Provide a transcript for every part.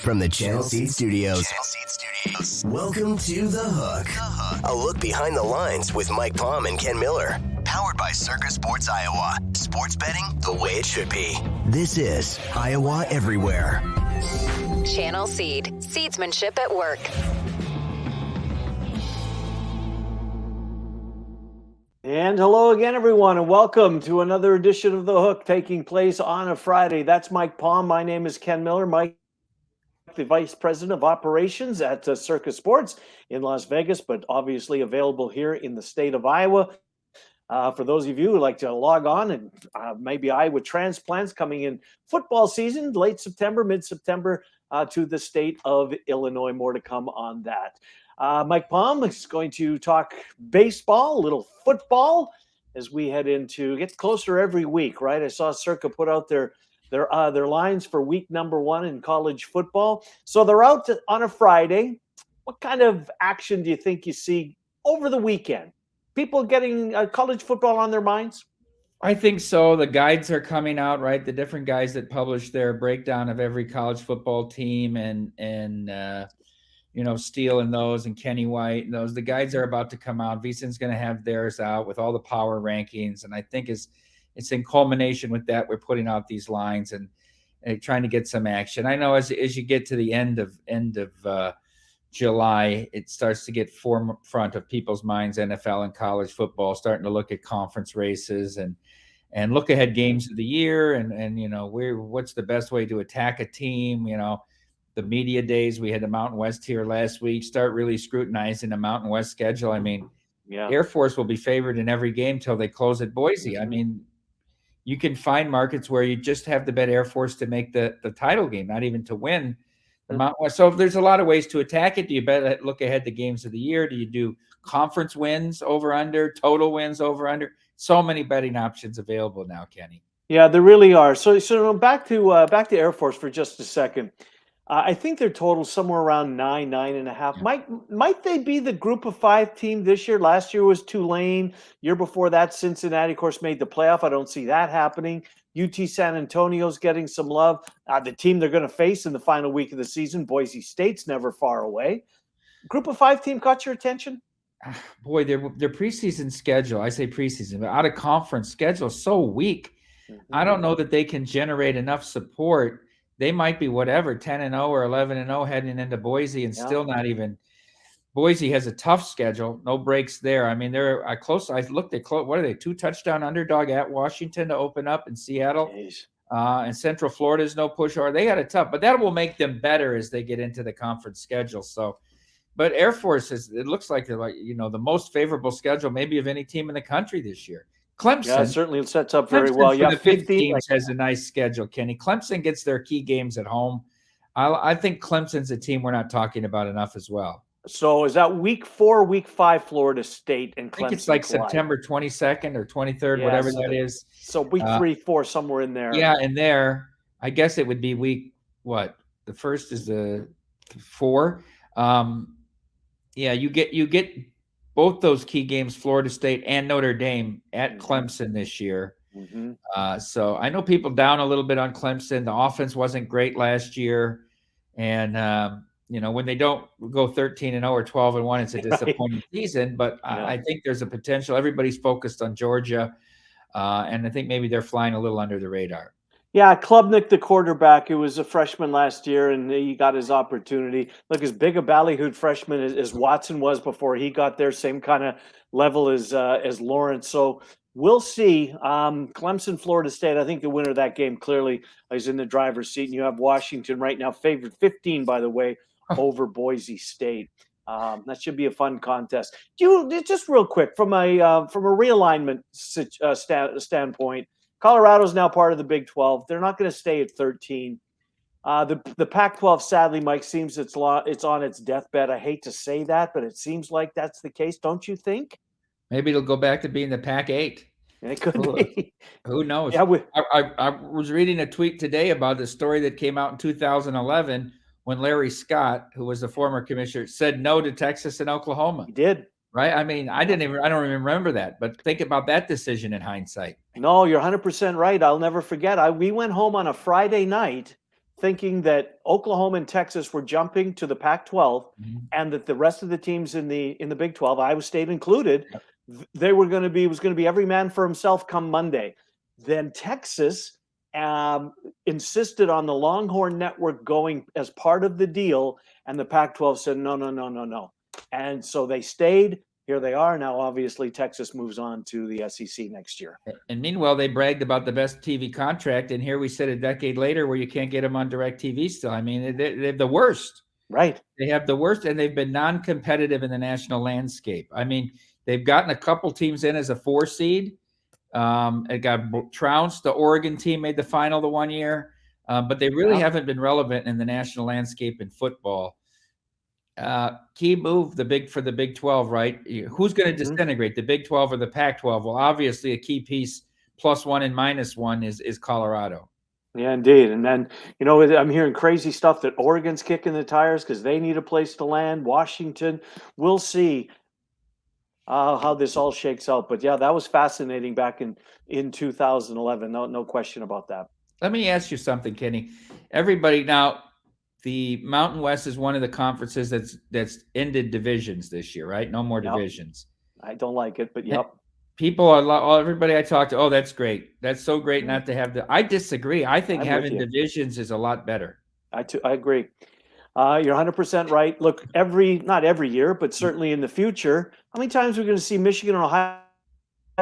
From the Channel Seed Studios, welcome to The Hook. A look behind the lines with Mike Palm and Ken Miller. Powered by Circa Sports Iowa. Sports betting the way it should be. This is Iowa Everywhere. Channel Seed. Seedsmanship at work. And hello again, everyone, and welcome to another edition of The Hook taking place on a Friday. That's Mike Palm. My name is Ken Miller. Mike, the Vice President of Operations at Circa Sports in Las Vegas, but obviously available here in the state of Iowa. For those of you who like to log on and maybe Iowa transplants coming in football season, late September, mid-September to the state of Illinois. More to come on that. Mike Palm is going to talk baseball, a little football, as we head into get closer every week, right? I saw Circa put out their lines for week number 1 in college football. So they're out on a Friday. What kind of action do you think you see over the weekend? People getting college football on their minds? I think so. The guides are coming out, right? The different guys that publish their breakdown of every college football team and Steele and those and Kenny White and those. The guides are about to come out. VSiN's going to have theirs out with all the power rankings. And I think it's in culmination with that, we're putting out these lines and trying to get some action. I know as you get to the end of July, it starts to get forefront of people's minds, NFL and college football, starting to look at conference races and look ahead games of the year and what's the best way to attack a team. The media days, we had the Mountain West here last week, start really scrutinizing the Mountain West schedule. I mean, Air Force will be favored in every game till they close at Boise. I mean, you can find markets where you just have to bet Air Force to make the title game, not even to win the Mountain West. So there's a lot of ways to attack it. Do you bet look ahead the games of the year? Do you do conference wins over under, total wins over under? So many betting options available now, Kenny. Yeah, there really are. So back to Air Force for just a second. I think their total somewhere around 9.5. Yeah. Might they be the group of 5 team this year? Last year was Tulane. Year before that, Cincinnati, of course, made the playoff. I don't see that happening. UT San Antonio's getting some love. The team they're going to face in the final week of the season, Boise State's never far away. Group of 5 team caught your attention? Boy, their preseason schedule, I say preseason, but out of conference schedule is so weak. Mm-hmm. I don't know that they can generate enough support. They might be 10-0 or 11-0 heading into Boise and still not even. Boise has a tough schedule, no breaks there. I mean, they're close. I looked at what are they? 2 touchdown underdog at Washington to open up in Seattle. And Central Florida is no pushover. They got it tough, but that will make them better as they get into the conference schedule. So, but Air Force it looks like they're the most favorable schedule maybe of any team in the country this year. Clemson certainly sets up very well. Yeah, 15 teams has a nice schedule, Kenny. Clemson gets their key games at home. I think Clemson's a team we're not talking about enough as well. So is that week 4, week 5, Florida State and Clemson? I think it's like September 22nd or 23rd, whatever that is. So week 3, 4, somewhere in there. Yeah, and there, I guess it would be week what? The first is the 4. You get both those key games, Florida State and Notre Dame at Clemson this year. Mm-hmm. So I know people down a little bit on Clemson. The offense wasn't great last year. And, when they don't go 13-0 or 12-1, it's a disappointing season. But I think there's a potential. Everybody's focused on Georgia. And I think maybe they're flying a little under the radar. Yeah, Klubnik, the quarterback, who was a freshman last year, and he got his opportunity. Look, as big a ballyhooed freshman as Watson was before he got there, same kind of level as Lawrence. So we'll see. Clemson, Florida State, I think the winner of that game clearly is in the driver's seat. And you have Washington right now favored 15, by the way, over Boise State. That should be a fun contest. Just real quick, from a realignment standpoint, Colorado's now part of the Big 12. They're not going to stay at 13. The Pac-12, sadly, Mike, seems it's on its deathbed. I hate to say that, but it seems like that's the case. Don't you think? Maybe it'll go back to being the Pac-8. It could be. Who knows? Yeah, I was reading a tweet today about the story that came out in 2011 when Larry Scott, who was the former commissioner, said no to Texas and Oklahoma. He did. Right? I mean, I don't even remember that, but think about that decision in hindsight. No, you're 100% right. I'll never forget. We went home on a Friday night thinking that Oklahoma and Texas were jumping to the Pac-12, and that the rest of the teams in the Big 12, Iowa State included, they were going to be, it was going to be every man for himself come Monday. Then Texas insisted on the Longhorn Network going as part of the deal, and the Pac-12 said no. And so they stayed. Here they are now. Obviously, Texas moves on to the SEC next year. And meanwhile, they bragged about the best TV contract, and here we sit a decade later where you can't get them on DirecTV still. I mean, they're the worst. Right. They have the worst, and they've been non-competitive in the national landscape. I mean, they've gotten a couple teams in as a 4 seed. It got trounced. The Oregon team made the final the one year, but they really haven't been relevant in the national landscape in football. Key move for the Big 12, right? Who's going to disintegrate, the Big 12 or the Pac-12? Well, obviously a key piece, +1 and -1, is Colorado. Yeah, indeed. And then, I'm hearing crazy stuff that Oregon's kicking the tires because they need a place to land. Washington, we'll see how this all shakes out. But yeah, that was fascinating back in 2011. No question about that. Let me ask you something, Kenny. Everybody now, the Mountain West is one of the conferences that's ended divisions this year, right? No more divisions. I don't like it, but yep. People everybody I talk to, oh, that's great. That's so great not to have I disagree. I think having divisions is a lot better. I agree. You're 100% right. Look, not every year, but certainly in the future, how many times are we going to see Michigan and Ohio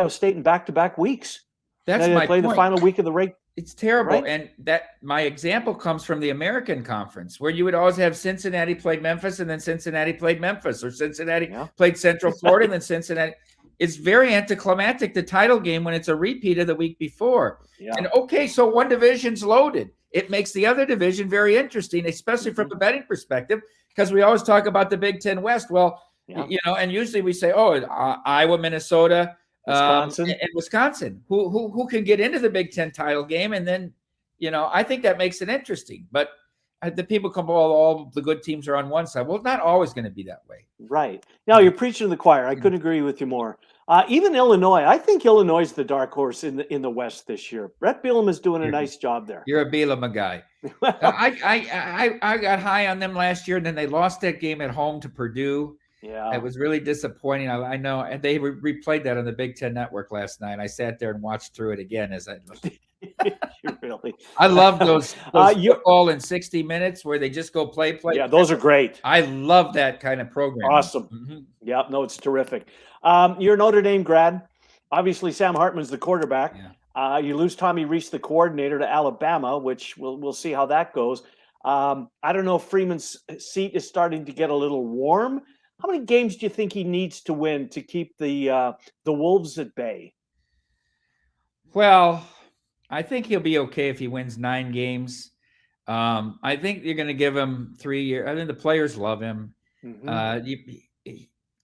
State in back-to-back weeks? That's my play point. The final week of the regular. It's terrible. Right? And that my example comes from the American Conference, where you would always have Cincinnati played Memphis, and then Cincinnati played Memphis, or Cincinnati played Central Florida, and then Cincinnati. It's very anticlimactic, the title game, when it's a repeat of the week before. Yeah. And okay, so one division's loaded. It makes the other division very interesting, especially from a betting perspective, because we always talk about the Big Ten West. Well, and usually we say, Iowa, Minnesota, Wisconsin. And Wisconsin, who can get into the Big Ten title game. And then, I think that makes it interesting. But the people come, all the good teams are on one side. Well, it's not always going to be that way. Right. Now, you're preaching to the choir. I couldn't agree with you more. Even Illinois, I think Illinois is the dark horse in the West this year. Brett Bielema is doing a nice job there. You're a Bielema guy. I got high on them last year, and then they lost that game at home to Purdue. Yeah, it was really disappointing. I know, and they replayed that on the Big Ten Network last night. I sat there and watched through it again as I. Really, I love those football in 60 minutes where they just go play. Yeah, those are great. I love that kind of program. Awesome. Mm-hmm. Yeah, no, it's terrific. You're a Notre Dame grad. Obviously, Sam Hartman's the quarterback. Yeah. You lose Tommy Rees, the coordinator, to Alabama, which we'll see how that goes. I don't know if Freeman's seat is starting to get a little warm. How many games do you think he needs to win to keep the Wolves at bay? Well, I think he'll be okay if he wins 9 games. I think you're going to give him 3 years. I think the players love him. Mm-hmm.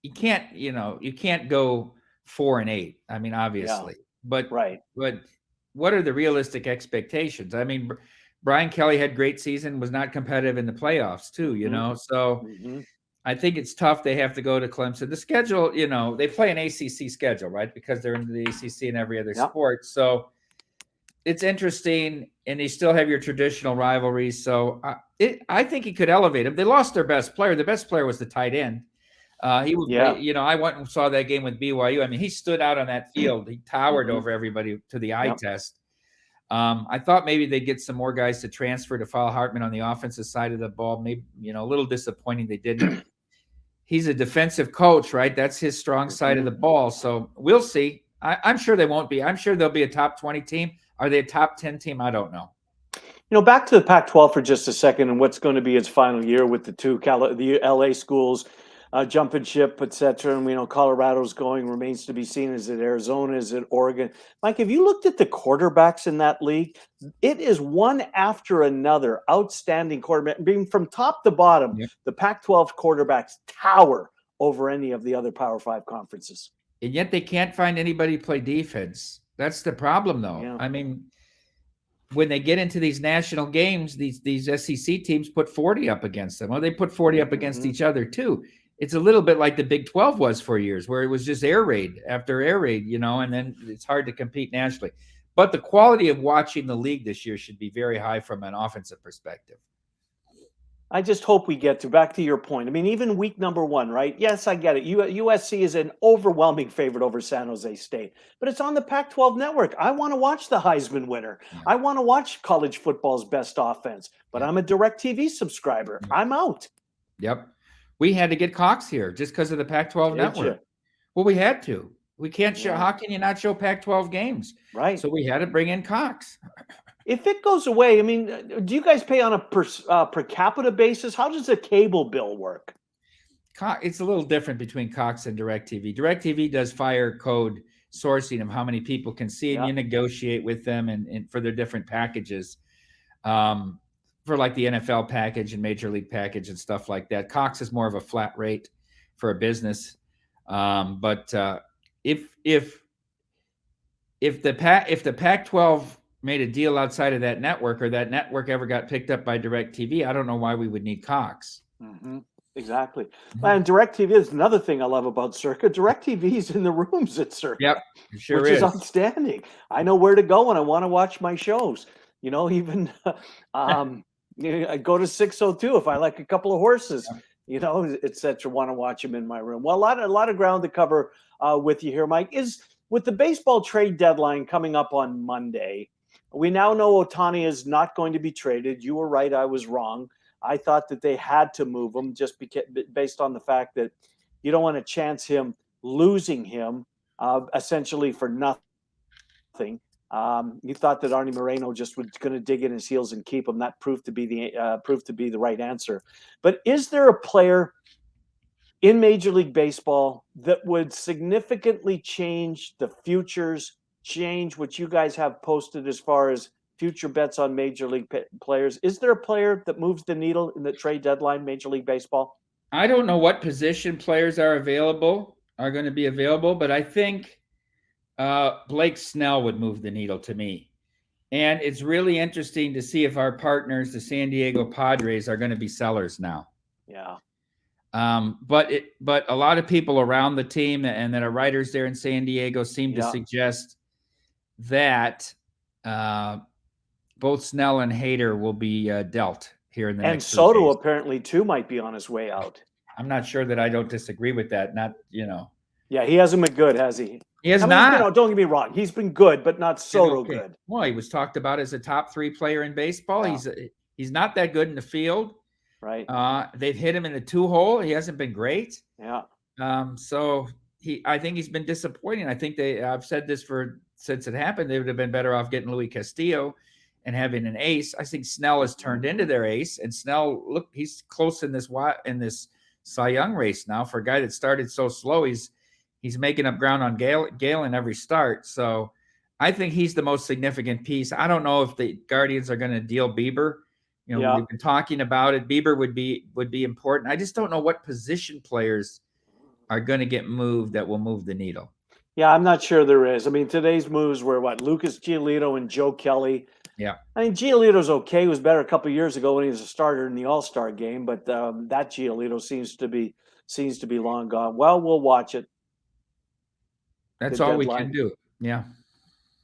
You can't go 4-8. I mean, obviously, but what are the realistic expectations? I mean, Brian Kelly had great season, was not competitive in the playoffs too, so I think it's tough. They have to go to Clemson. The schedule, they play an ACC schedule, right? Because they're in the ACC and every other sport. So it's interesting, and they still have your traditional rivalries. So I think he could elevate them. They lost their best player. The best player was the tight end. He was, I went and saw that game with BYU. I mean, he stood out on that field. He towered over everybody to the eye test. I thought maybe they'd get some more guys to transfer to follow Hartman on the offensive side of the ball. Maybe, a little disappointing they didn't. He's a defensive coach, right? That's his strong side of the ball. So we'll see. I'm sure they won't be. I'm sure they'll be a top 20 team. Are they a top 10 team? I don't know. Back to the Pac-12 for just a second, and what's going to be its final year with the LA schools jumping ship, etc. And we know Colorado's going, remains to be seen. Is it Arizona? Is it Oregon? Mike, have you looked at the quarterbacks in that league? It is one after another outstanding quarterback. Being from top to bottom, the Pac-12 quarterbacks tower over any of the other Power 5 conferences. And yet they can't find anybody to play defense. That's the problem, though. Yeah. I mean, when they get into these national games, these SEC teams put 40 up against them. Well, they put 40 up against each other, too. It's a little bit like the Big 12 was for years, where it was just air raid after air raid, and then it's hard to compete nationally. But the quality of watching the league this year should be very high from an offensive perspective. I just hope we get to, back to your point. I mean, even week number 1, right? Yes, I get it. USC is an overwhelming favorite over San Jose State, but it's on the Pac-12 network. I want to watch the Heisman winner. Yeah. I want to watch college football's best offense, but I'm a DirecTV subscriber. I'm out. Yep. We had to get Cox here just because of the Pac-12 network. You? Well, we had to. We can't show. How can you not show Pac-12 games? Right. So we had to bring in Cox. If it goes away, I mean, do you guys pay on a per capita basis? How does a cable bill work? It's a little different between Cox and DirecTV. DirecTV does fire code sourcing of how many people can see, and you negotiate with them and for their different packages, for like the NFL package and Major League package and stuff like that. Cox is more of a flat rate for a business, but if the Pac-12 made a deal outside of that network, or that network ever got picked up by DirecTV, I don't know why we would need Cox. Mm-hmm. Exactly. And DirecTV is another thing I love about Circa. DirecTV is in the rooms at Circa. Yep, it sure which is outstanding. I know where to go when I want to watch my shows. You know, even I go to 602 if I like a couple of horses. You know, etc. Want to watch them in my room. Well, a lot of ground to cover with you here, Mike. Is with the baseball trade deadline coming up on Monday. We now know Ohtani is not going to be traded. You were right. I was wrong. I thought that they had to move him just based on the fact that you don't want to chance him losing him essentially for nothing. You thought that Arnie Moreno just was going to dig in his heels and keep him. That proved to be the right answer. But is there a player in Major League Baseball that would significantly change the futures, change what you guys have posted as far as future bets on Major League players? Is there a player that moves the needle in the trade deadline, Major League Baseball? I don't know what position players are going to be available, but I think Blake Snell would move the needle to me. And it's really interesting to see if our partners, the San Diego Padres, are going to be sellers now. Yeah. But a lot of people around the team and that are writers there in San Diego seem to suggest that both Snell and Hader will be dealt here in the next 2 days. And Soto apparently too might be on his way out. I'm not sure that I don't disagree with that. Yeah, he hasn't been good, has he? He has not. You know, don't get me wrong. He's been good, but not Soto good. Well, he was talked about as a top 3 player in baseball. Yeah. He's not that good in the field. Right. They've hit him in the 2-hole. He hasn't been great. Yeah. So I think he's been disappointing. I think I've said this since it happened, they would have been better off getting Luis Castillo and having an ace. I think Snell has turned into their ace, and Snell, look, he's close in this Cy Young race now. For a guy that started so slow, he's making up ground on Galen every start. So I think he's the most significant piece. I don't know if the Guardians are going to deal Bieber. You know, we've been talking about it. Bieber would be important. I just don't know what position players are going to get moved that will move the needle. Yeah, I'm not sure there is. I mean, today's moves were Lucas Giolito and Joe Kelly. Yeah. I mean, Giolito's okay. He was better a couple of years ago when he was a starter in the All-Star game, but that Giolito seems to be long gone. Well, we'll watch it. That's all we can do. Yeah.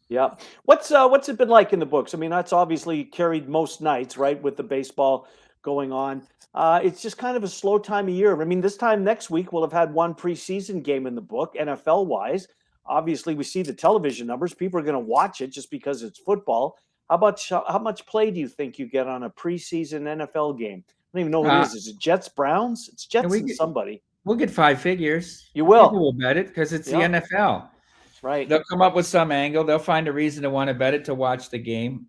Yeah. What's it been like in the books? I mean, that's obviously carried most nights, right, with the baseball going on. It's just kind of a slow time of year. I mean, this time next week, we'll have had one preseason game in the book, NFL-wise. Obviously, we see the television numbers. People are going to watch it just because it's football. How much play do you think you get on a preseason NFL game? I don't even know who it is. Is it Jets-Browns? It's Jets and somebody. We'll get 5 figures. You will. People will bet it because it's the NFL. Right. They'll come up with some angle. They'll find a reason to want to bet it to watch the game.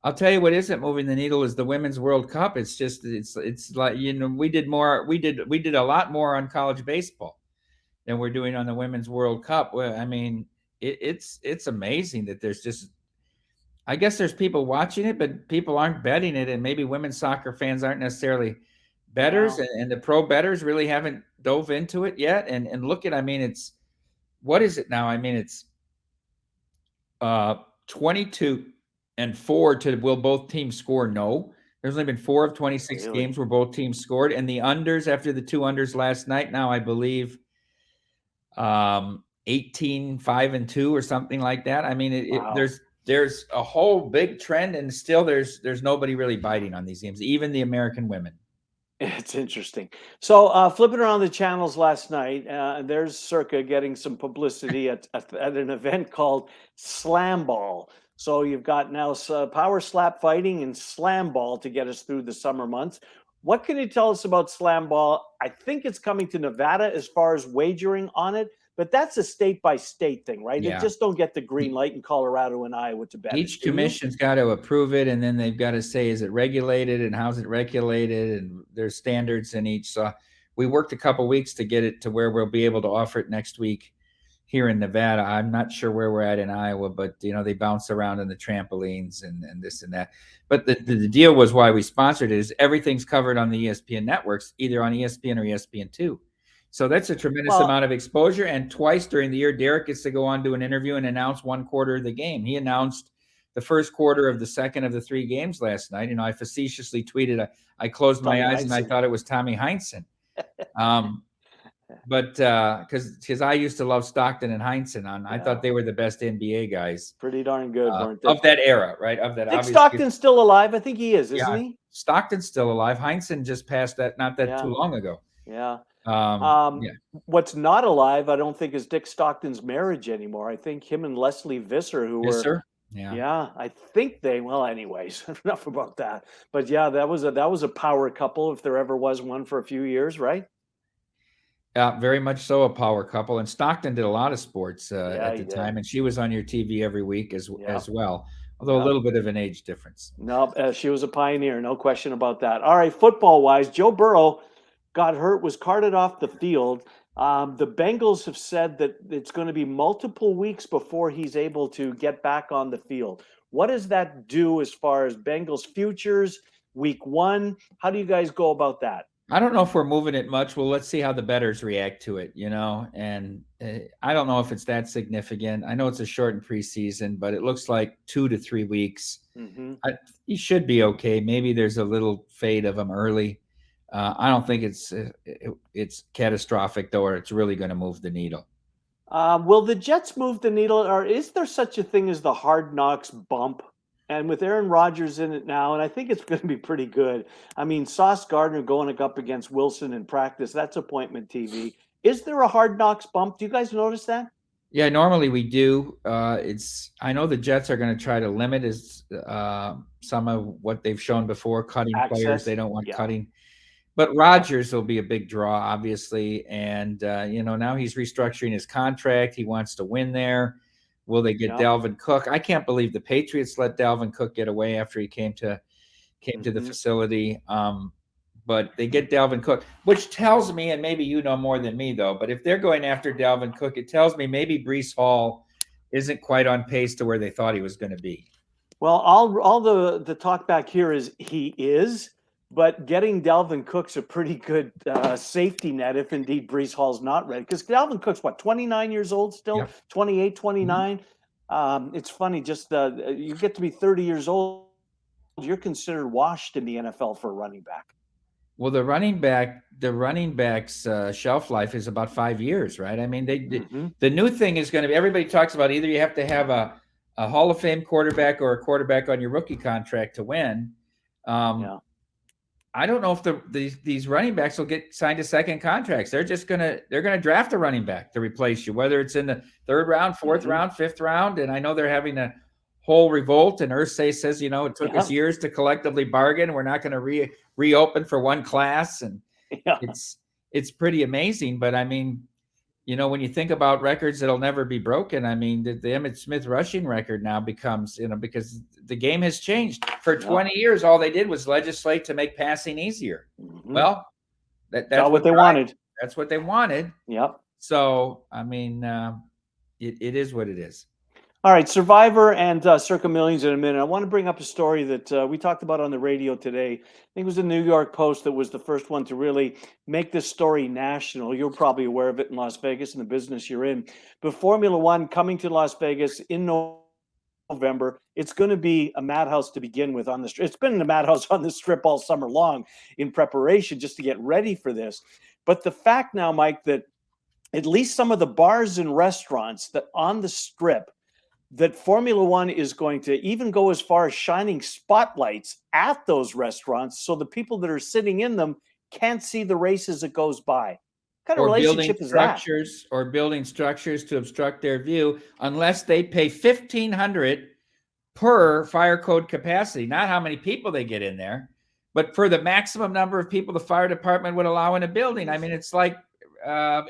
I'll tell you what isn't moving the needle is the Women's World Cup. It's just it's like, you know, we did a lot more on college baseball than we're doing on the Women's World Cup. Well, I mean, it's amazing that there's just, I guess there's people watching it, but people aren't betting it, and maybe women's soccer fans aren't necessarily bettors, and the pro bettors really haven't dove into it yet. And look at, I mean, what is it now? I mean, it's 22-4 to will both teams score? No. There's only been 4 of 26 games where both teams scored, and the unders after the 2 unders last night. Now I believe 18-5-2 or something like that. I mean, there's a whole big trend, and still there's nobody really biting on these games, even the American women. It's interesting. So flipping around the channels last night, there's Circa getting some publicity at an event called SlamBall. So you've got now power slap fighting and SlamBall to get us through the summer months. What can you tell us about SlamBall? I think it's coming to Nevada as far as wagering on it, but that's a state by state thing, right? Yeah. It just don't get the green light in Colorado and Iowa to bet. Each commission's got to approve it, and then they've got to say, is it regulated and how's it regulated? And there's standards in each. So we worked a couple weeks to get it to where we'll be able to offer it next week here in Nevada. I'm not sure where we're at in Iowa, but they bounce around in the trampolines and this and that. But the deal was why we sponsored it is everything's covered on the ESPN networks, either on ESPN or ESPN2. So that's a tremendous amount of exposure. And twice during the year, Derek gets to go on to an interview and announce one quarter of the game. He announced the first quarter of the second of the 3 games last night. I facetiously tweeted, I closed my eyes and I thought it was Tommy Heinsohn. But because I used to love Stockton and Heinsohn, I thought they were the best NBA guys. Pretty darn good, weren't they? Of that era, right? Of that. I think Stockton's still alive. I think he is, isn't he? Stockton's still alive. Heinsohn just passed that not that too long ago. Yeah. What's not alive, I don't think, is Dick Stockton's marriage anymore. I think him and Leslie Visser, who were, I think anyways, enough about that. But yeah, that was a power couple, if there ever was one, for a few years, right? Yeah, very much so, a power couple. And Stockton did a lot of sports at the time, and she was on your TV every week as well, although a little bit of an age difference. No, she was a pioneer, no question about that. All right, football-wise, Joe Burrow got hurt, was carted off the field. The Bengals have said that it's going to be multiple weeks before he's able to get back on the field. What does that do as far as Bengals futures, week 1? How do you guys go about that? I don't know if we're moving it much. Well, let's see how the bettors react to it, and I don't know if it's that significant. I know it's a shortened preseason, but it looks like 2 to 3 weeks. Mm-hmm. He should be okay. Maybe there's a little fade of him early. I don't think it's catastrophic, though, or it's really going to move the needle. Will the Jets move the needle, or is there such a thing as the Hard Knocks bump? And with Aaron Rodgers in it now, and I think it's going to be pretty good. I mean, Sauce Gardner going up against Wilson in practice, that's appointment TV. Is there a Hard Knocks bump? Do you guys notice that? Yeah, normally we do. I know the Jets are going to try to limit some of what they've shown before, cutting players they don't want cutting. But Rodgers will be a big draw, obviously. And, now he's restructuring his contract. He wants to win there. Will they get Dalvin Cook? I can't believe the Patriots let Dalvin Cook get away after he came to the facility. But they get Dalvin Cook, which tells me, and maybe you know more than me, though, but if they're going after Dalvin Cook, it tells me maybe Breece Hall isn't quite on pace to where they thought he was going to be. Well, all the talk back here is he is. But getting Dalvin Cook's a pretty good safety net if indeed Breece Hall's not ready. Because Dalvin Cook's, 29 years old still? 28, 29? It's funny, just you get to be 30 years old, you're considered washed in the NFL for a running back. Well, the running back's shelf life is about 5 years, right? I mean, the new thing is going to be, everybody talks about either you have to have a Hall of Fame quarterback or a quarterback on your rookie contract to win. I don't know if these running backs will get signed to second contracts. They're gonna draft a running back to replace you, whether it's in the 3rd round, 4th round, 5th round. And I know they're having a whole revolt. And Irsay says, it took us years to collectively bargain. We're not going to reopen for one class, and it's pretty amazing. But I mean, when you think about records that'll never be broken, I mean, the Emmitt Smith rushing record now becomes, because the game has changed. For 20 years, all they did was legislate to make passing easier. Well, that's what they wanted. That's what they wanted. Yep. So, I mean, it is what it is. All right, Survivor and Circa Millions in a minute. I want to bring up a story that we talked about on the radio today. I think it was the New York Post that was the first one to really make this story national. You're probably aware of it in Las Vegas, in the business you're in. But Formula One coming to Las Vegas in November. It's going to be a madhouse to begin with on the Strip. It's been a madhouse on the Strip all summer long in preparation just to get ready for this. But the fact now, Mike, that at least some of the bars and restaurants that on the Strip that Formula One is going to even go as far as shining spotlights at those restaurants so the people that are sitting in them can't see the race as it goes by. What kind of relationship is that? Or building structures to obstruct their view unless they pay $1,500 per fire code capacity, not how many people they get in there, but for the maximum number of people the fire department would allow in a building. I mean, it's like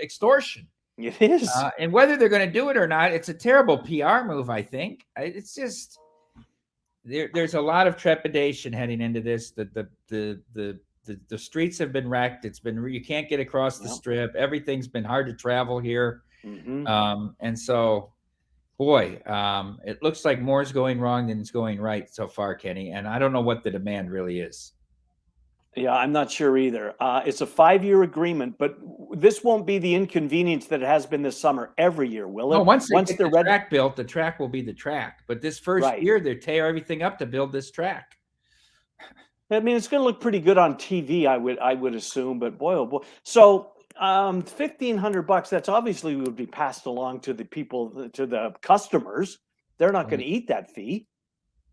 extortion. It is. And whether they're going to do it or not, it's a terrible PR move, I think. It's just there's a lot of trepidation heading into this. The streets have been wrecked. You can't get across the strip. Everything's been hard to travel here. And so, boy, it looks like more is going wrong than it's going right so far, Kenny. And I don't know what the demand really is. Yeah, I'm not sure either. It's a 5-year agreement, but this won't be the inconvenience that it has been this summer every year, will it? No, once they get the track built, the track will be the track. But this first year, they tear everything up to build this track. I mean, it's going to look pretty good on TV, I would assume. But boy, oh boy. So $1,500. That's obviously would be passed along to the people, to the customers. They're not going to eat that fee.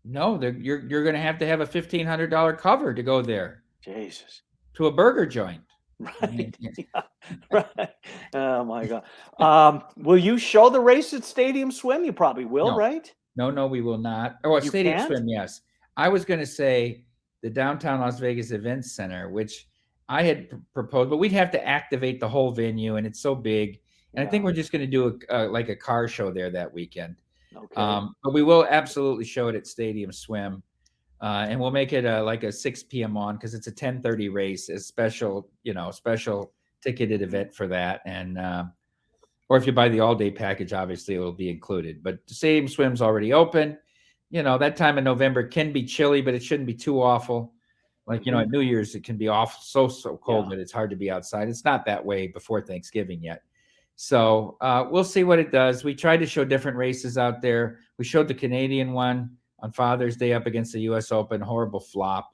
No, you're going to have a $1,500 cover to go there. Jesus. To a burger joint. Right. Yeah. Right. Oh my God. Will you show the race at Stadium Swim? You probably will, right? No, we will not. Oh, at Stadium Swim, yes. I was going to say the Downtown Las Vegas Events Center, which I had proposed, but we'd have to activate the whole venue, and it's so big. And I think we're just going to do like a car show there that weekend. Okay. But we will absolutely show it at Stadium Swim. And we'll make it like a 6 p.m. on because it's a 10:30 race, a special ticketed event for that. And or if you buy the all-day package, obviously it will be included. But the Stadium Swim's already open. That time in November can be chilly, but it shouldn't be too awful. Like, at New Year's, it can be so cold that it's hard to be outside. It's not that way before Thanksgiving yet. So we'll see what it does. We tried to show different races out there. We showed the Canadian one on Father's Day up against the U.S. Open, horrible flop.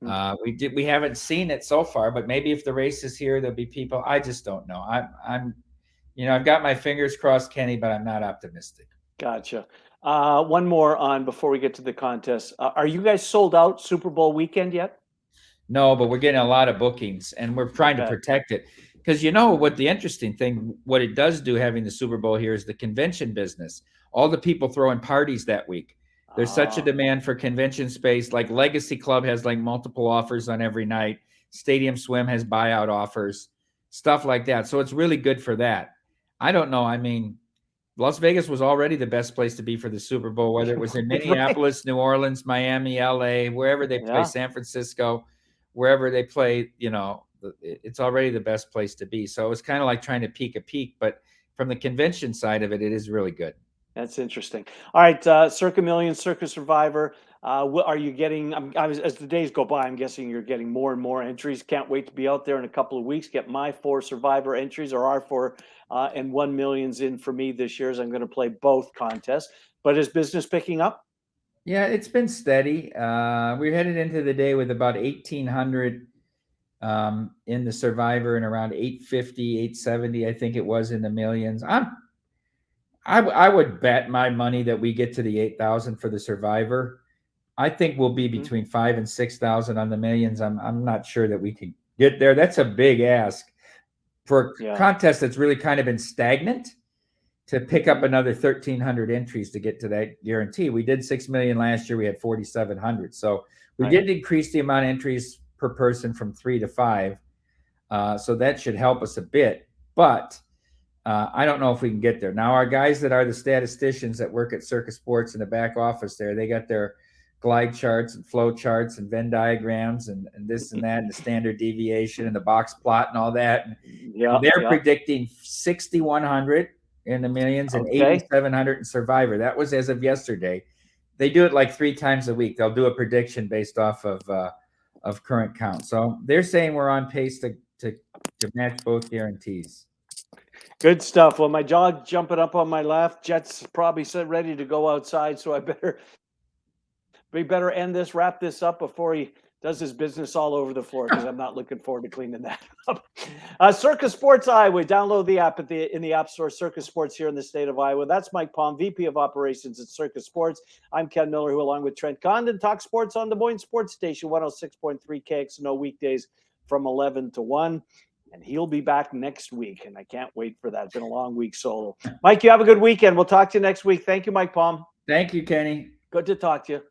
We haven't seen it so far, but maybe if the race is here, there'll be people. I just don't know. I've got my fingers crossed, Kenny, but I'm not optimistic. Gotcha. One more on before we get to the contest. Are you guys sold out Super Bowl weekend yet? No, but we're getting a lot of bookings, and we're trying to protect it. Because what the interesting thing, what it does do having the Super Bowl here is the convention business. All the people throwing parties that week. There's such a demand for convention space. Like Legacy Club has like multiple offers on every night. Stadium Swim has buyout offers, stuff like that. So it's really good for that. I don't know. I mean, Las Vegas was already the best place to be for the Super Bowl, whether it was in Minneapolis, New Orleans, Miami, LA, wherever they play, San Francisco, wherever they play, it's already the best place to be. So it was kind of like trying to peak a peak, but from the convention side of it, it is really good. That's interesting. All right, Circa Million, Circa Survivor. Are you getting? As the days go by, I'm guessing you're getting more and more entries. Can't wait to be out there in a couple of weeks. Get my 4 Survivor entries, or our 4 and 1 millions in for me this year, as I'm going to play both contests. But is business picking up? Yeah, it's been steady. We're headed into the day with about 1,800 in the Survivor and around 850, 870, I think it was, in the millions. I would bet my money that we get to the 8,000 for the Survivor. I think we'll be between 5,000 and 6,000 on the millions. I'm not sure that we can get there. That's a big ask for a contest that's really kind of been stagnant to pick up another 1,300 entries to get to that guarantee. We did 6 million last year. We had 4,700. So we did increase the amount of entries per person from 3 to 5. So that should help us a bit. But I don't know if we can get there. Now, our guys that are the statisticians that work at Circa Sports in the back office there, they got their glide charts and flow charts and Venn diagrams and this and that and the standard deviation and the box plot and all that. And they're predicting 6,100 in the millions and 8,700 in Survivor. That was as of yesterday. They do it like 3 times a week. They'll do a prediction based off of current count. So they're saying we're on pace to match both guarantees. Good stuff. Well, my dog jumping up on my left. Jet's probably ready to go outside, so we better wrap this up before he does his business all over the floor because I'm not looking forward to cleaning that up. Circa Sports Iowa. Download the app in the App Store. Circa Sports here in the state of Iowa. That's Mike Palm, VP of Operations at Circa Sports. I'm Ken Miller, who along with Trent Condon talk sports on Des Moines Sports Station 106.3 KXNO weekdays from 11 to 1. And he'll be back next week, and I can't wait for that. It's been a long week solo. Mike, you have a good weekend. We'll talk to you next week. Thank you, Mike Palm. Thank you, Kenny. Good to talk to you.